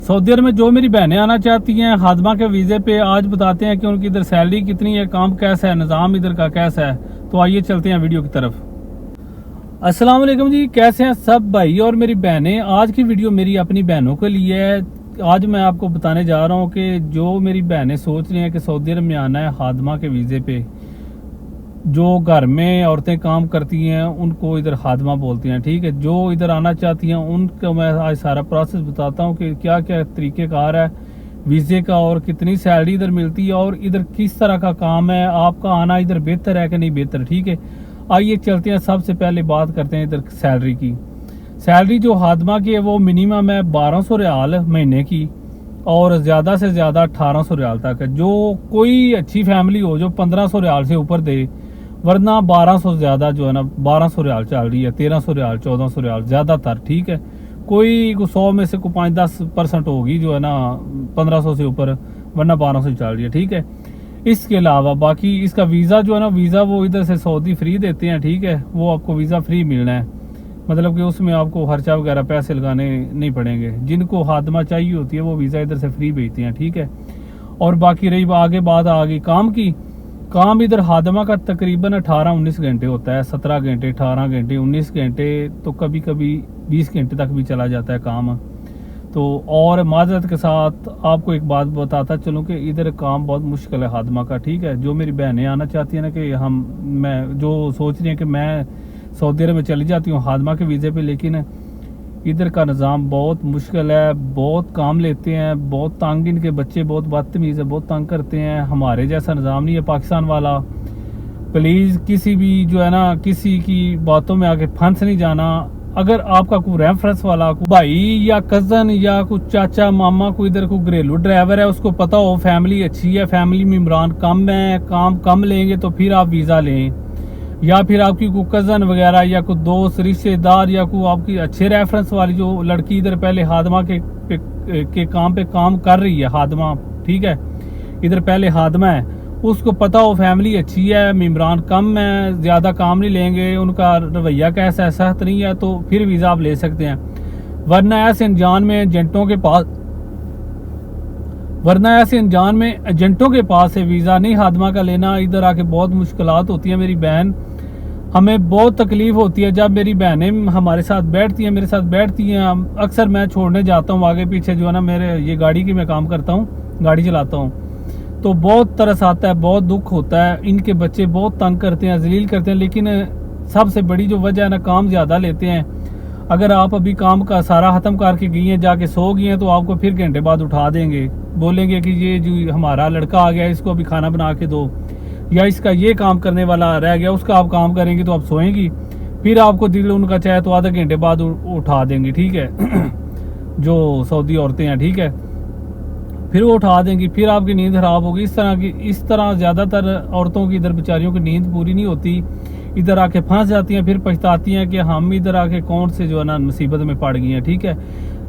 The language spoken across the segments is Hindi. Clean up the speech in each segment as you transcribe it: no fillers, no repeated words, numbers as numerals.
सऊदी अरब में जो मेरी बहनें आना चाहती हैं खादमा के वीज़े पे, आज बताते हैं कि उनकी इधर सैलरी कितनी है, काम कैसा है, निज़ाम इधर का कैसा है। तो आइए चलते हैं वीडियो की तरफ। अस्सलाम वालेकुम जी, कैसे हैं सब भाई और मेरी बहनें। आज की वीडियो मेरी अपनी बहनों के लिए है। आज मैं आपको बताने जा रहा हूँ कि जो मेरी बहनें सोच रही हैं कि सऊदी अरब में आना है खादमा के वीज़े पे, जो घर में औरतें काम करती हैं उनको इधर खादमा बोलती हैं, ठीक है। जो इधर आना चाहती हैं उनको मैं आज सारा प्रोसेस बताता हूँ कि क्या क्या तरीक़ेकार है वीज़े का और कितनी सैलरी इधर मिलती है और इधर किस तरह का काम है, आपका आना इधर बेहतर है कि नहीं बेहतर, ठीक है। आइए चलते हैं। सबसे पहले बात करते हैं इधर सैलरी की। सैलरी जो खादमा की है वो मिनिमम है 1200 रियाल महीने की और ज़्यादा से ज़्यादा 1800 रियाल तक है। जो कोई अच्छी फैमिली हो जो 1500 रियाल से ऊपर दे, वरना 1200 ज़्यादा जो है ना 1200 रियाल चल रही है, 1300 रियाल 1400 रियाल ज़्यादातर, ठीक है। कोई 100 में से कोई 5-10% होगी जो है ना 1500 से ऊपर, वरना 1200 चल रही है, ठीक है। इसके अलावा बाकी इसका वीज़ा जो है ना, वीज़ा वो इधर से सऊदी फ्री देते हैं, ठीक है। वो आपको वीज़ा फ्री मिलना है, मतलब कि उसमें आपको खर्चा वगैरह पैसे लगाने नहीं पड़ेंगे। जिनको खादमा चाहिए होती है वो वीज़ा इधर से फ्री भेजते हैं, ठीक है। और बाकी रही आगे बात आ गई काम की। काम इधर खादमा का तकरीबन 18-19 घंटे होता है, 17 घंटे 18 घंटे 19 घंटे, तो कभी कभी 20 घंटे तक भी चला जाता है काम। तो और माजरत के साथ आपको एक बात बताता चलूँ कि इधर काम बहुत मुश्किल है खादमा का, ठीक है। जो मेरी बहनें आना चाहती हैं ना कि मैं जो सोच रही हैं कि मैं सऊदी अरब में चली जाती हूँ खादमा के वीज़े पे, लेकिन इधर का निज़ाम बहुत मुश्किल है, बहुत काम लेते हैं, बहुत तंग, इनके बच्चे बहुत बदतमीज़ है, बहुत तंग करते हैं। हमारे जैसा निज़ाम नहीं है पाकिस्तान वाला। प्लीज़ किसी भी जो है ना किसी की बातों में आके फंस नहीं जाना। अगर आपका कोई रेफरेंस वाला कोई भाई या कज़न या कोई चाचा मामा कोई इधर कोई घरेलू ड्राइवर है, उसको पता हो फैमिली अच्छी है, फैमिली मेम्बरान कम है, काम कम लेंगे, तो फिर आप वीज़ा लें। या फिर आपकी कोई कज़न वगैरह या कोई दोस्त रिश्तेदार या कोई आपकी अच्छे रेफरेंस वाली जो लड़की इधर पहले खादमा के काम पे काम कर रही है, खादमा, ठीक है, इधर पहले खादमा है, उसको पता हो फैमिली अच्छी है, मेम्बरान कम है, ज़्यादा काम नहीं लेंगे, उनका रवैया कैसा है, सख्त नहीं है, तो फिर वीज़ा आप ले सकते हैं। वरना ऐसे अनजान में एजेंटों के पास से वीज़ा नहीं खादमा का लेना। इधर आके बहुत मुश्किलात होती है मेरी बहन, हमें बहुत तकलीफ होती है जब मेरी बहनें हमारे साथ बैठती हैं, मेरे साथ बैठती हैं। अक्सर मैं छोड़ने जाता हूँ आगे पीछे जो है ना, मेरे ये गाड़ी की मैं काम करता हूँ, गाड़ी चलाता हूँ, तो बहुत तरस आता है, बहुत दुख होता है। इनके बच्चे बहुत तंग करते हैं, जलील करते हैं, लेकिन सबसे बड़ी जो वजह है ना, काम ज़्यादा लेते हैं। अगर आप अभी काम का सारा ख़त्म करके गई हैं, जाके सो गई हैं, तो आपको फिर घंटे बाद उठा देंगे, बोलेंगे कि ये जो हमारा लड़का आ गया इसको अभी खाना बना के दो, या इसका ये काम करने वाला रह गया उसका आप काम करेंगे तो आप सोएंगी, फिर आपको दिल उनका चाहे तो आधे घंटे बाद उठा देंगी, ठीक है। जो सऊदी औरतें हैं, ठीक है, फिर वो उठा देंगी, फिर आपकी नींद खराब होगी। इस तरह ज़्यादातर औरतों की इधर बेचारियों की नींद पूरी नहीं होती, इधर आके फंस जाती हैं, फिर पछताती हैं कि हम इधर आके कौन से जो है ना मुसीबत में पड़ गई हैं, ठीक है।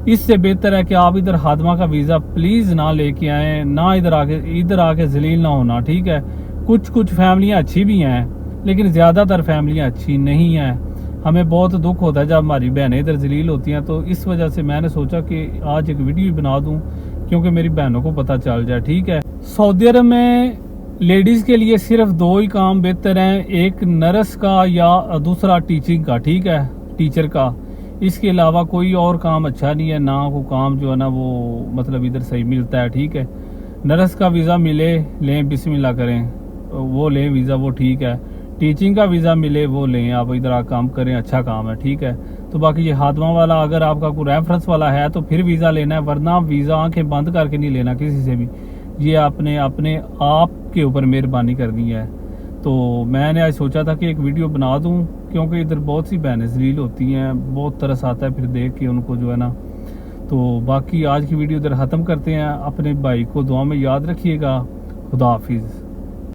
इससे बेहतर है कि आप इधर खादमा का वीज़ा प्लीज़ ना लेके आएँ, ना इधर आके जलील ना होना, ठीक है। कुछ फैमिलियाँ अच्छी भी हैं, लेकिन ज़्यादातर फैमिलियाँ अच्छी नहीं हैं। हमें बहुत दुख होता है जब हमारी बहनें इधर जलील होती हैं, तो इस वजह से मैंने सोचा कि आज एक वीडियो बना दूं क्योंकि मेरी बहनों को पता चल जाए, ठीक है। सऊदी अरब में लेडीज़ के लिए सिर्फ 2 ही काम बेहतर हैं, एक नर्स का या दूसरा टीचिंग का, ठीक है, टीचर का। इसके अलावा कोई और काम अच्छा नहीं है, ना वो काम जो है ना वो मतलब इधर सही मिलता है, ठीक है। नर्स का वीज़ा मिले लें, बिस्मिल्लाह करें, वो लें वीज़ा, वो ठीक है। टीचिंग का वीज़ा मिले वो लें, आप इधर आ काम करें, अच्छा काम है, ठीक है। तो बाकी ये खादमा वाला अगर आपका कोई रेफरेंस वाला है तो फिर वीज़ा लेना है, वरना वीज़ा आंखें बंद करके नहीं लेना किसी से भी। ये आपने अपने आप के ऊपर मेहरबानी करनी है। तो मैंने आज सोचा था कि एक वीडियो बना दूं क्योंकि इधर बहुत सी बहनें जलील होती हैं, बहुत तरस आता है फिर देख के उनको जो है ना। तो बाकी आज की वीडियो इधर ख़त्म करते हैं। अपने भाई को दुआ में याद रखिएगा। खुदा हाफिज़।